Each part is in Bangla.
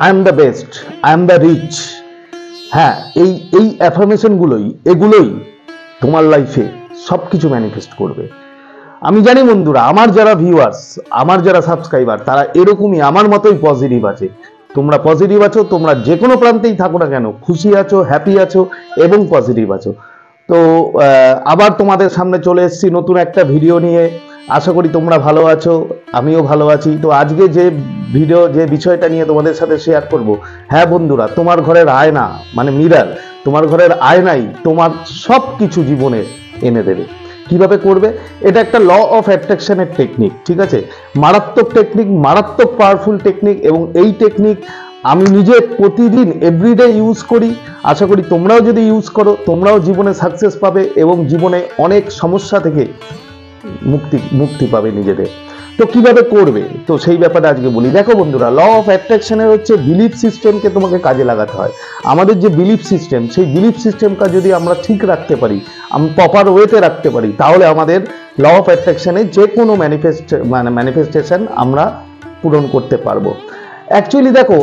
I am the best, I am the rich. হ্যাঁ, এই এই অ্যাফার্মেশনগুলোই, এগুলোই তোমার লাইফে সব কিছু ম্যানিফেস্ট করবে। আমি জানি বন্ধুরা, আমার যারা ভিউয়ার্স, আমার যারা সাবস্ক্রাইবার, তারা এরকমই আমার মতোই পজিটিভ আছে। তোমরা পজিটিভ আছো, তোমরা যে কোনো প্রান্তেই থাকো না কেন, খুশি আছো, হ্যাপি আছো এবং পজিটিভ আছো। তো আবার তোমাদের সামনে চলে এসেছি নতুন একটা ভিডিও নিয়ে। আশা করি তোমরা ভালো আছো, আমিও ভালো আছি। তো আজকে যে বিষয়টা নিয়ে তোমাদের সাথে শেয়ার করব, হ্যাঁ বন্ধুরা, তোমার ঘরের আয়না মানে মিরর, তোমার ঘরের আয়নাই তোমার সব কিছু জীবনে এনে দেবে। কিভাবে করবে? এটা একটা ল অফ অ্যাট্রাকশনের টেকনিক, ঠিক আছে? মারাত্মক টেকনিক, মারাত্মক পাওয়ারফুল টেকনিক, এবং এই টেকনিক আমি নিজে প্রতিদিন এভরিডে ইউজ করি। আশা করি তোমরাও যদি ইউজ করো, তোমরাও জীবনে সাকসেস পাবে এবং জীবনে অনেক সমস্যা থেকে মুক্তি পাবে নিজেদের। তো কিভাবে করবে, তো সেই ব্যাপারে আজকে বলি। দেখো বন্ধুরা, ল অফ অ্যাট্রাকশনের হচ্ছে বিলিফ সিস্টেমকে তোমাকে কাজে লাগাতে হয়। আমাদের যে বিলিফ সিস্টেম, সেই বিলিফ সিস্টেমটা যদি আমরা ঠিক রাখতে পারি, আমরা প্রপার ওয়েতে রাখতে পারি, তাহলে আমাদের ল অফ অ্যাট্রাকশনে যে কোনো ম্যানিফেস্টেশন আমরা পূরণ করতে পারবো। অ্যাকচুয়ালি দেখো,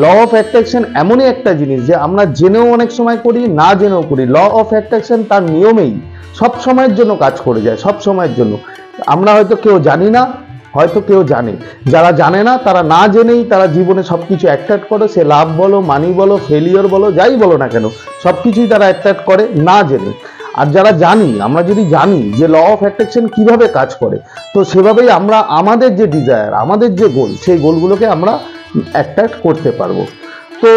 ল অফ অ্যাট্রাকশন এমনই একটা জিনিস যে আমরা জেনেও অনেক সময় করি, না জেনেও করি। ল অফ অ্যাট্রাকশন তার নিয়মেই সব সময়ের জন্য কাজ করে যায়, সব সময়ের জন্য। আমরা হয়তো কেউ জানি না, হয়তো কেউ জানে। যারা জানে না, তারা না জেনেই তারা জীবনে সবকিছু অ্যাট্রাক্ট করে। সে লাভ বলো, মানি বলো, ফেলিওর বলো, যাই বলো না কেন, সবকিছুই তারা অ্যাট্রাক্ট করে না জেনে। আর যারা জানি, আমরা যদি জানি যে ল অফ অ্যাট্রাকশন কিভাবে কাজ করে, তো সেভাবেই আমরা আমাদের যে ডিজায়ার, আমাদের যে গোল, সেই গোলগুলোকে আমরা অ্যাট্রাক্ট করতে পারবো। তো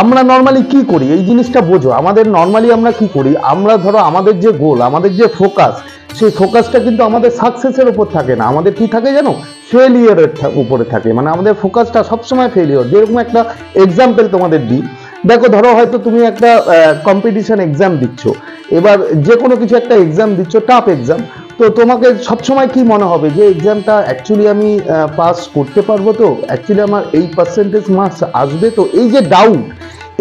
আমরা নর্মালি কি করি, এই জিনিসটা বোঝো। আমাদের নর্মালি আমরা কি করি, আমরা ধরো আমাদের যে গোল, আমাদের যে ফোকাস, সেই ফোকাসটা কিন্তু আমাদের সাকসেসের উপর থাকে না, আমাদের কি থাকে জানো, ফেলিওরের উপরে থাকে। মানে আমাদের ফোকাসটা সবসময় ফেলিওর। যেরকম একটা এক্সাম্পল তোমাদের দিই, দেখো ধরো হয়তো তুমি একটা কম্পিটিশন এক্সাম দিচ্ছ। এবার যে কোনো কিছু একটা এক্সাম দিচ্ছ, টাফ এক্সাম। তো তোমাকে সবসময় কি মনে হবে যে এক্সামটা অ্যাকচুয়ালি আমি পাস করতে পারবো, তো অ্যাকচুয়ালি আমার এই পার্সেন্টেজ মার্কস আসবে তো, এই যে ডাউট,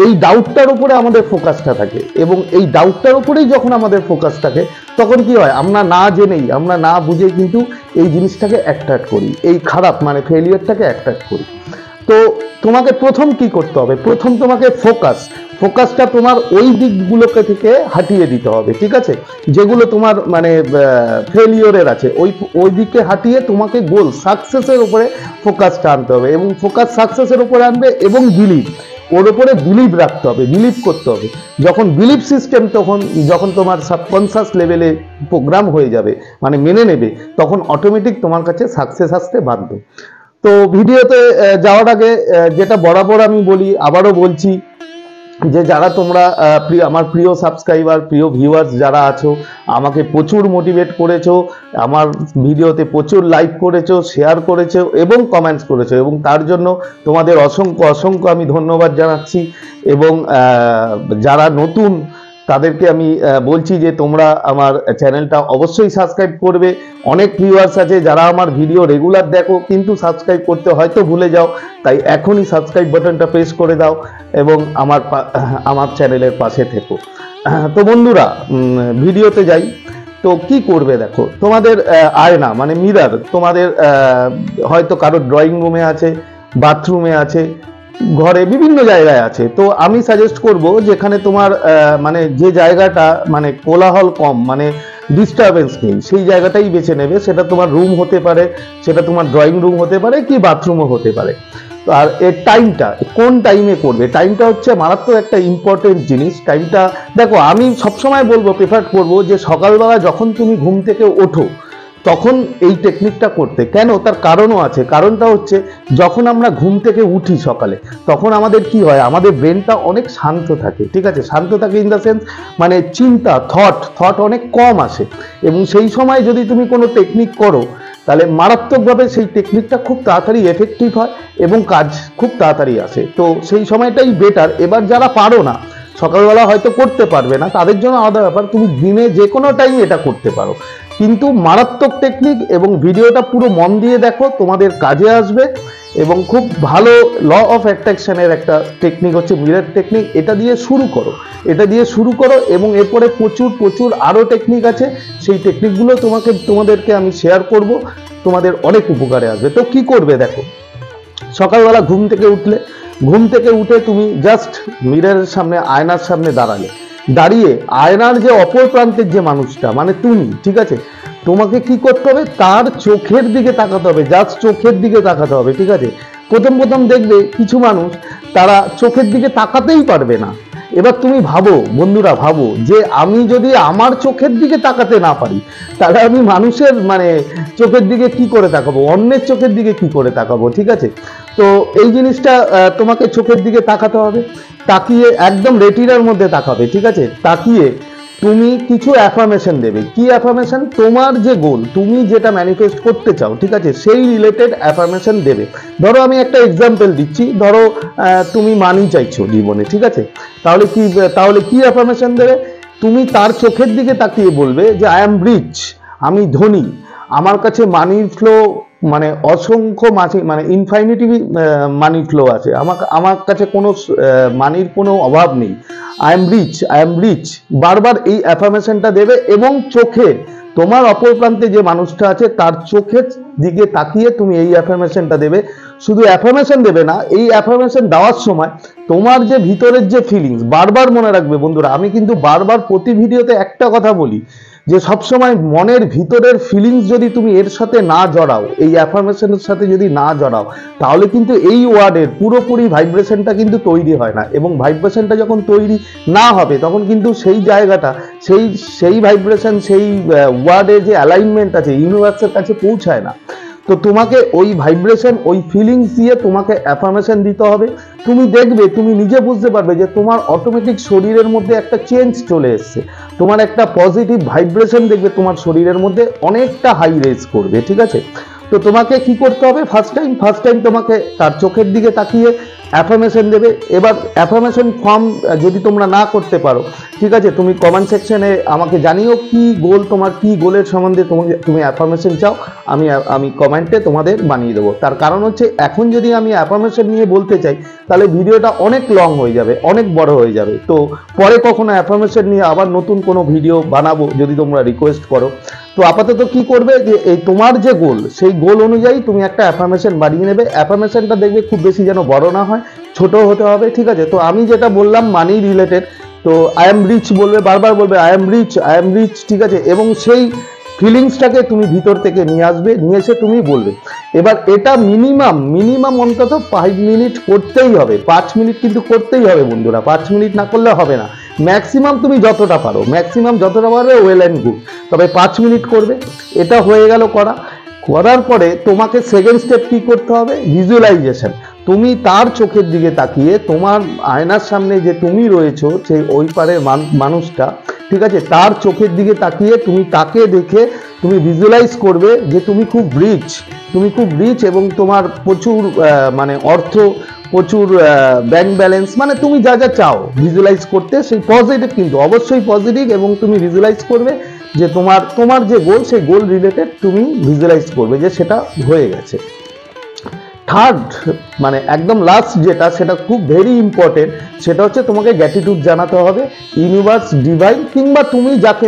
এই ডাউটটার উপরে আমাদের ফোকাসটা থাকে। এবং এই ডাউটটার উপরেই যখন আমাদের ফোকাস থাকে, তখন কি হয়, আমরা না জেনেই, আমরা না বুঝেই কিন্তু এই জিনিসটাকে অ্যাট্রাক্ট করি, এই খারাপ মানে ফেলিয়ারটাকে অ্যাট্রাক্ট করি। তো তোমাকে প্রথম কি করতে হবে, প্রথম তোমাকে ফোকাসটা তোমার ওই দিকগুলোকে থেকে হাটিয়ে দিতে হবে, ঠিক আছে? যেগুলো তোমার মানে ফেলিওরের আছে, ওই দিকে হাটিয়ে তোমাকে গোল সাকসেসের উপরে ফোকাসটা আনতে হবে। এবং ফোকাস সাকসেসের উপরে আনবে এবং বিলিভ, ওর উপরে বিলিভ রাখতে হবে, বিলিভ করতে হবে। যখন বিলিভ সিস্টেম, যখন তোমার সাবকনসিয়াস লেভেলে প্রোগ্রাম হয়ে যাবে, মানে মেনে নেবে, তখন অটোমেটিক তোমার কাছে সাকসেস আসতে বাধ্য। তো ভিডিওতে যাওয়ার আগে যেটা বরাবর আমি বলি, আবারও বলছি, যে যারা তোমরা আমার প্রিয় সাবস্ক্রাইবার, প্রিয় ভিউয়ার্স যারা আছো, আমাকে প্রচুর মোটিভেট করেছো, আমার ভিডিওতে প্রচুর লাইক করেছো, শেয়ার করেছো এবং কমেন্টস করেছো, এবং তার জন্য তোমাদের অসংখ্য অসংখ্য আমি ধন্যবাদ জানাচ্ছি। এবং যারা নতুন, তাদেরকে আমি বলছি যে তোমরা আমার চ্যানেলটা অবশ্যই সাবস্ক্রাইব করবে। অনেক ভিউয়ার্স আছে যারা আমার ভিডিও রেগুলার দেখো, কিন্তু সাবস্ক্রাইব করতে হয়তো ভুলে যাও, তাই এখনই সাবস্ক্রাইব বাটনটা প্রেস করে দাও এবং আমার চ্যানেলের পাশে থেকো। তো বন্ধুরা, ভিডিওতে যাই। তো কি করবে, দেখো তোমাদের আয়না মানে মিরর, তোমাদের হয়তো কারোর ড্রয়িং রুমে আছে, বাথরুমে আছে, ঘরে বিভিন্ন জায়গায় আছে। তো আমি সাজেস্ট করব, যেখানে তোমার মানে যে জায়গাটা মানে কোলাহল কম, মানে ডিস্টারবেন্স নেই, সেই জায়গাটাই বেছে নেবে। সেটা তোমার রুম হতে পারে, সেটা তোমার ড্রয়িং রুম হতে পারে, কি বাথরুমও হতে পারে। তো আর এর টাইমটা, কোন টাইমে করবে, টাইমটা হচ্ছে মারাত্মক একটা ইম্পর্টেন্ট জিনিস। টাইমটা দেখো, আমি সবসময় বলবো, প্রেফার করবো যে সকালবেলা যখন তুমি ঘুম থেকে ওঠো, তখন এই টেকনিকটা করতে। কেন? তার কারণও আছে। কারণটা হচ্ছে, যখন আমরা ঘুম থেকে উঠি সকালে, তখন আমাদের কি হয়, আমাদের ব্রেনটা অনেক শান্ত থাকে, ঠিক আছে? শান্ত থাকে ইন দ্য সেন্স, মানে চিন্তা, থট অনেক কম আসে। এবং সেই সময় যদি তুমি কোনো টেকনিক করো, তাহলে মারাত্মকভাবে সেই টেকনিকটা খুব তাড়াতাড়ি এফেক্টিভ হয় এবং কাজ খুব তাড়াতাড়ি আসে। তো সেই সময়টাই বেটার। এবার যারা পারো না, সকালবেলা হয়তো করতে পারবে না, তাদের জন্য আলাদা ব্যাপার। তুমি দিনে যে কোনো টাইম এটা করতে পারো, কিন্তু মারাত্মক টেকনিক। এবং ভিডিওটা পুরো মন দিয়ে দেখো, তোমাদের কাজে আসবে। এবং খুব ভালো ল অফ অ্যাট্রাকশনের একটা টেকনিক হচ্ছে মিরর টেকনিক। এটা দিয়ে শুরু করো এবং এরপরে প্রচুর আরও টেকনিক আছে। সেই টেকনিকগুলো তোমাদেরকে আমি শেয়ার করব, তোমাদের অনেক উপকারে আসবে। তো কি করবে, দেখো সকালবেলা ঘুম থেকে উঠলে ঘুম থেকে উঠে তুমি জাস্ট মিররের সামনে, আয়নার সামনে দাঁড়িয়ে আয়নার যে অপর প্রান্তের যে মানুষটা মানে তুমি, ঠিক আছে, তোমাকে কি করতে হবে, তার চোখের দিকে তাকাতে হবে, জাস্ট চোখের দিকে তাকাতে হবে, ঠিক আছে। প্রথম প্রথম দেখবে কিছু মানুষ তারা চোখের দিকে তাকাতেই পারবে না। এবার তুমি ভাবো বন্ধুরা, ভাবো যে আমি যদি আমার চোখের দিকে তাকাতে না পারি, তাহলে আমি মানুষের মানে চোখের দিকে কি করে তাকাবো, অন্যের চোখের দিকে কি করে তাকাবো, ঠিক আছে। তো এই জিনিসটা তোমাকে চোখের দিকে তাকাতে হবে, তাকিয়ে একদম রেটিনার মধ্যে তাকাবে, ঠিক আছে। তাকিয়ে তুমি কিছু অ্যাফার্মেশন দেবে। কি অ্যাফার্মেশন? তোমার যে গোল, তুমি যেটা ম্যানিফেস্ট করতে চাও, ঠিক আছে, সেই রিলেটেড অ্যাফার্মেশন দেবে। ধরো আমি একটা এক্সাম্পল দিচ্ছি, ধরো তুমি মানি চাইছো জীবনে, ঠিক আছে, তাহলে কি অ্যাফার্মেশন দেবে? তুমি তার চোখের দিকে তাকিয়ে বলবে যে আই অ্যাম রিচ, আমি ধনী, আমার কাছে মানির ফ্লো মানে অসংখ্য মানে ইনফাইনিটি মানি ফ্লো আছে, আমার কাছে কোনো মানির কোনো অভাব নেই, I am rich, I am rich. বারবার এই অ্যাফার্মেশনটা দেবে এবং চোখে তোমার অপর প্রান্তে যে মানুষটা আছে তার চোখের দিকে তাকিয়ে তুমি এই অ্যাফার্মেশনটা দেবে। শুধু অ্যাফার্মেশন দেবে না, এই অ্যাফার্মেশন দেওয়ার সময় তোমার যে ভিতরের যে ফিলিংস, বারবার মনে রাখবে বন্ধুরা, আমি কিন্তু বারবার প্রতি ভিডিওতে একটা কথা বলি যে সবসময় মনের ভিতরের ফিলিংস যদি তুমি এর সাথে না জড়াও, এই অ্যাফার্মেশনের সাথে যদি না জড়াও, তাহলে কিন্তু এই ওয়ার্ডের পুরোপুরি ভাইব্রেশনটা কিন্তু তৈরি হয় না। এবং ভাইব্রেশনটা যখন তৈরি না হবে তখন কিন্তু সেই জায়গাটা, সেই ভাইব্রেশন, সেই ওয়ার্ডের যে অ্যালাইনমেন্ট আছে ইউনিভার্সের কাছে পৌঁছায় না। তো তোমাকে ওই ভাইব্রেশন, ওই ফিলিংস দিয়ে তোমাকে অ্যাফার্মেশন দিতে হবে। তুমি দেখবে, তুমি নিজে বুঝতে পারবে যে তোমার অটোমেটিক শরীরের মধ্যে একটা চেঞ্জ চলে এসছে, তোমার একটা পজিটিভ ভাইব্রেশন দেখবে তোমার শরীরের মধ্যে অনেকটা হাই রেজ করবে, ঠিক আছে। তো তোমাকে কি করতে হবে? ফার্স্ট টাইম তোমাকে তার চোখের দিকে তাকিয়ে অ্যাফার্মেশন দেবে। এবার অ্যাফার্মেশন ফর্ম যদি তোমরা না করতে পারো, ঠিক আছে, তুমি কমেন্ট সেকশনে আমাকে জানিও কি গোল, তোমার কি গোলের সম্বন্ধে তুমি অ্যাফার্মেশন চাও, আমি কমেন্টে তোমাদের বানিয়ে দেবো। তার কারণ হচ্ছে এখন যদি আমি অ্যাফার্মেশন নিয়ে বলতে চাই তাহলে ভিডিওটা অনেক লং হয়ে যাবে, অনেক বড় হয়ে যাবে। তো পরে কখনো অ্যাফার্মেশন নিয়ে আবার নতুন কোনো ভিডিও বানাবো যদি তোমরা রিকোয়েস্ট করো। তো আপাতত কি করবে যে এই তোমার যে গোল, সেই গোল অনুযায়ী তুমি একটা অ্যাফার্মেশন বানিয়ে নেবে। অ্যাফার্মেশনটা দেখবে খুব বেশি যেন বড় না হয়, ছোট হতে হবে, ঠিক আছে। তো আমি যেটা বললাম মানি রিলেটেড, তো আই এম রিচ বলবে, বারবার বলবে I am rich, I am rich, ঠিক আছে। এবং সেই ফিলিংসটাকে তুমি ভিতর থেকে নিয়ে আসবে, নিয়ে এসে তুমি বলবে। এবার এটা মিনিমাম অন্তত 5 মিনিট করতেই হবে, 5 মিনিট কিন্তু করতেই হবে বন্ধুরা, 5 মিনিট না করলে হবে না। ম্যাক্সিমাম তুমি যতটা পারো ওয়েল অ্যান্ড গুড, তবে 5 মিনিট করবে। এটা হয়ে গেল করার পরে তোমাকে সেকেন্ড স্টেপ কি করতে হবে? ভিজুয়ালাইজেশন। তুমি তার চোখের দিকে তাকিয়ে, তোমার আয়নার সামনে যে তুমি রয়েছো সেই ওই পারের মানুষটা, ঠিক আছে, তার চোখের দিকে তাকিয়ে তুমি তাকে দেখে তুমি ভিজুয়ালাইজ করবে যে তুমি খুব রিচ এবং তোমার প্রচুর মানে অর্থ, প্রচুর ব্যাংক ব্যালেন্স, মানে তুমি যা যা চাও ভিজুয়ালাইজ করতে, সেই পজিটিভ, কিন্তু অবশ্যই পজিটিভ। এবং তুমি ভিজুয়ালাইজ করবে যে তোমার যে গোল, সেই গোল রিলেটেড তুমি ভিজুয়ালাইজ করবে যে সেটা হয়ে গেছে। থার্ড মানে একদম লাস্ট যেটা, সেটা খুব ভেরি ইম্পর্টেন্ট, সেটা হচ্ছে তোমাকে গ্র্যাটিটিউড জানাতে হবে ইউনিভার্স, ডিভাইন, কিংবা তুমি যাকে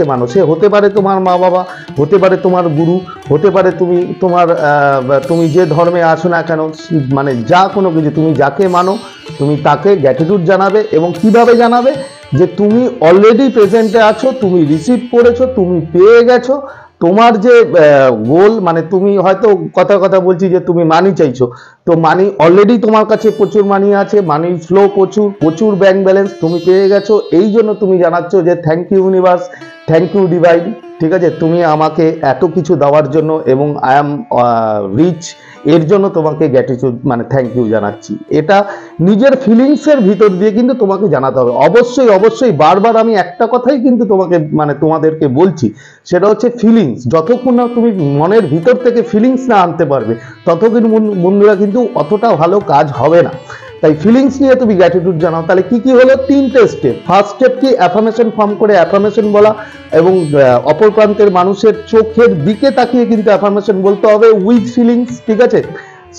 মানো, সে হতে পারে তোমার মা বাবা, হতে পারে তোমার গুরু, হতে পারে তুমি যে ধর্মে আসো না কেন, মানে যা কোনো কিছু, তুমি যাকে মানো তুমি তাকে গ্র্যাটিটিউড জানাবে। এবং কিভাবে জানাবে? যে তুমি অলরেডি প্রেজেন্টে আছো, তুমি রিসিভ করেছো, তুমি পেয়ে গেছো। তোমার যে গোল, মানে তুমি হয়তো কথা বলছি যে তুমি মানি চাইছো, তো মানি অলরেডি তোমার কাছে প্রচুর মানি আছে, মানি ফ্লো প্রচুর ব্যাংক ব্যালেন্স তুমি পেয়ে গেছো। এই জন্য তুমি জানাচ্ছ যে thank you universe, thank you divine, ঠিক আছে, তুমি আমাকে এত কিছু দেওয়ার জন্য, এবং আই অ্যাম রিচ, এর জন্য তোমাকে গ্র্যাটিটিউড মানে থ্যাংক ইউ জানাচ্ছি। এটা নিজের ফিলিংসের ভিতর দিয়ে কিন্তু তোমাকে জানাতে হবে। অবশ্যই বারবার আমি একটা কথাই কিন্তু তোমাদেরকে বলছি, সেটা হচ্ছে ফিলিংস। যতক্ষণ না তুমি মনের ভিতর থেকে ফিলিংস না আনতে পারবে, ততক্ষণ বন্ধুরা কিন্তু অতটা ভালো কাজ হবে না। তাই ফিলিংস নিয়ে তুমি গ্র্যাটিটিউড জানাও। তাহলে কি হলো? 3টে স্টেপ। ফার্স্ট স্টেপ কি? অ্যাফার্মেশন ফর্ম করে অ্যাফার্মেশন বলা, এবং অপর প্রান্তের মানুষের চোখের দিকে তাকিয়ে কিন্তু অ্যাফার্মেশন বলতে হবে উইথ ফিলিংস, ঠিক আছে।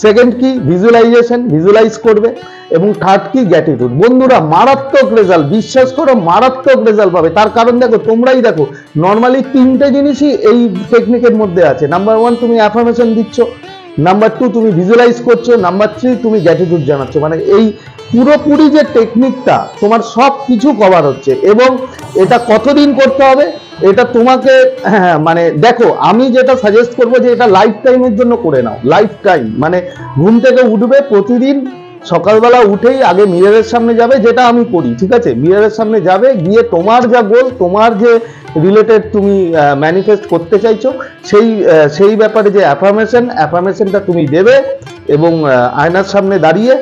সেকেন্ড কি? ভিজুয়ালাইজ করবে। এবং থার্ড কি? গ্র্যাটিটিউড। বন্ধুরা মারাত্মক রেজাল্ট, বিশ্বাস করো মারাত্মক রেজাল্ট পাবে। তার কারণ দেখো, তোমরাই দেখো, নর্মালি 3টে জিনিসই এই টেকনিকের মধ্যে আছে। নাম্বার 1, তুমি অ্যাফার্মেশন দিচ্ছ, নাম্বার 2 তুমি ভিজুয়ালাইজ করছো, নাম্বার 3 তুমি গ্র্যাটিটিউড জানাচ্ছ। মানে এই পুরোপুরি যে টেকনিকটা তোমার সব কিছু কভার হচ্ছে। এবং এটা কতদিন করতে হবে এটা তোমাকে মানে দেখো, আমি যেটা সাজেস্ট করবো যে এটা লাইফ টাইমের জন্য করে নাও। লাইফ টাইম মানে ঘুম থেকে উঠবে প্রতিদিন সকালবেলা উঠেই আগে মিররের সামনে যাবে, যেটা আমি করি, ঠিক আছে? মিররের সামনে যাবে, গিয়ে তোমার যা গোল, তোমার যে রিলেটেড তুমি ম্যানিফেস্ট করতে চাইছো সেই ব্যাপারে যে অ্যাফার্মেশনটা তুমি দেবে এবং আয়নার সামনে দাঁড়িয়ে,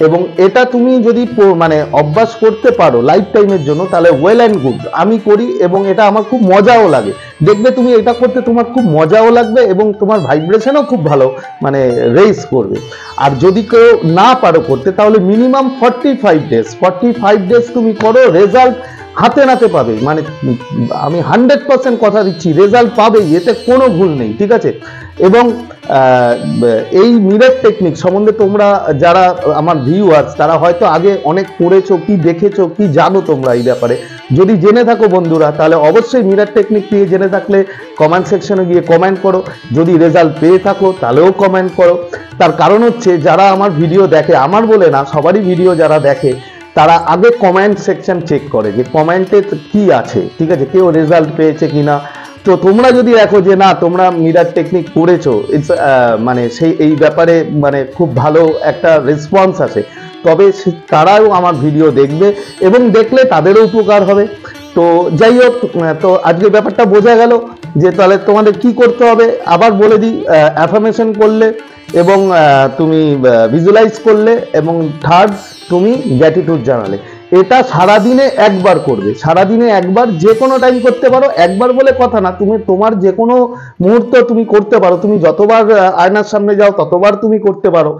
এবং এটা তুমি যদি মানে অভ্যাস করতে পারো লাইফ টাইমের জন্য, তাহলে ওয়েল অ্যান্ড গুড। আমি করি এবং এটা আমার খুব মজাও লাগে। দেখবে তুমি এটা করতে তোমার খুব মজাও লাগবে এবং তোমার ভাইব্রেশনও খুব ভালো মানে রেইজ করবে। আর যদি কেউ না পারো করতে, তাহলে মিনিমাম 45 ডেজ তুমি করো, রেজাল্ট হাতে নাতে পাবে। মানে আমি 100% কথা দিচ্ছি, রেজাল্ট পাবে, এতে কোনো ভুল নেই, ঠিক আছে? এবং এই মিরর টেকনিক সম্বন্ধে তোমরা যারা আমার ভিউয়ার্স, তারা হয়তো আগে অনেক পড়েছো, কি দেখেছো, কি জানো তোমরা এই ব্যাপারে। যদি জেনে থাকো বন্ধুরা, তাহলে অবশ্যই মিরর টেকনিক নিয়ে জেনে থাকলে কমেন্ট সেকশনে গিয়ে কমেন্ট করো। যদি রেজাল্ট পেয়ে থাকো তাহলেও কমেন্ট করো। তার কারণ হচ্ছে, যারা আমার ভিডিও দেখে, আমার বলে না, সবারই ভিডিও যারা দেখে, তারা আগে কমেন্ট সেকশন চেক করে যে কমেন্টে কি আছে, ঠিক আছে? কেউ রেজাল্ট পেয়েছে কিনা। তো তোমরা যদি দেখো যে না, তোমরা মিরর টেকনিক করেছো, মানে সেই এই ব্যাপারে মানে খুব ভালো একটা রেসপন্স আসে, তবে তারাও আমার ভিডিও দেখবে এবং দেখলে তাদেরও উপকার হবে। তো যাই হোক, তো আজকের ব্যাপারটা বোঝা গেল যে তাহলে তোমাদের কি করতে হবে। আবার বলে দিই, অ্যাফার্মেশন করলে এবং তুমি ভিজুয়ালাইজ করলে এবং থার্ড তুমি গ্র্যাটিটিউড জানালে, এটা সারাদিনে একবার করবে। সারাদিনে একবার, যে কোনো টাইম করতে পারো, একবার বলে কথা না, তুমি তোমার যে কোনো মুহূর্ত তুমি করতে পারো। তুমি যতবার আয়নার সামনে যাও ততবার তুমি করতে পারো।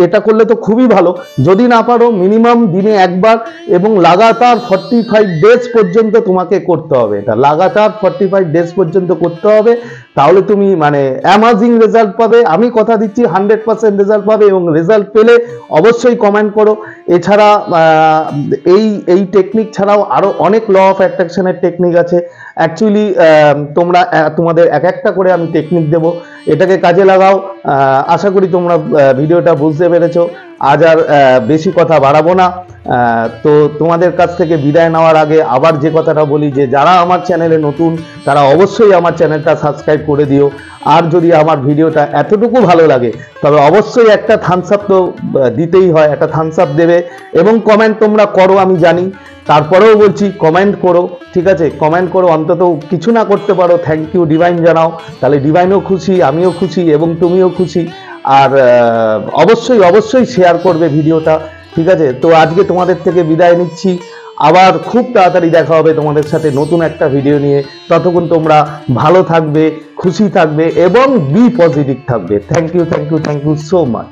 এটা করলে তো খুবই ভালো। যদি না পারো, মিনিমাম দিনে একবার এবং লাগাতার 45 ডেজ পর্যন্ত তোমাকে করতে হবে। এটা লাগাতার 45 ডেজ পর্যন্ত করতে হবে, তাহলে তুমি মানে অ্যামাজিং রেজাল্ট পাবে। আমি কথা দিচ্ছি 100% রেজাল্ট পাবে। এবং রেজাল্ট পেলে অবশ্যই কমেন্ট করো। এছাড়া এই টেকনিক ছাড়াও আরো অনেক ল অফ অ্যাট্রাকশনের টেকনিক আছে। অ্যাকচুয়ালি তোমাদের এক একটা করে আমি টেকনিক দেব, এটাকে কাজে লাগাও। আশা করি তোমরা ভিডিওটা বুঝতে পেরেছো। আজ আর বেশি কথা বাড়াবো না। তো তোমাদের কাছ থেকে বিদায় নেওয়ার আগে আবার যে কথাটা বলি, যে যারা আমার চ্যানেলে নতুন, তারা অবশ্যই আমার চ্যানেলটা সাবস্ক্রাইব করে দিও। আর যদি আমার ভিডিওটা এতটুকু ভালো লাগে, তবে অবশ্যই একটা থামস আপ তো দিতেই হয়, একটা থামস আপ দেবে। এবং কমেন্ট তোমরা করো, আমি জানি, তারপরেও বলছি কমেন্ট করো, ঠিক আছে? কমেন্ট করো, অন্তত কিছু না করতে পারো থ্যাংক ইউ ডিভাইন জানাও, তাহলে ডিভাইনও খুশি, আমিও খুশি এবং তুমিও খুশি। আর অবশ্যই শেয়ার করবে ভিডিওটা, ঠিক আছে? তো আজকে তোমাদের থেকে বিদায় নিচ্ছি। আবার খুব তাড়াতাড়ি দেখা হবে তোমাদের সাথে নতুন একটা ভিডিও নিয়ে। ততক্ষণ তোমরা ভালো থাকবে, খুশি থাকবে এবং বি পজিটিভ থাকবে। Thank you so much.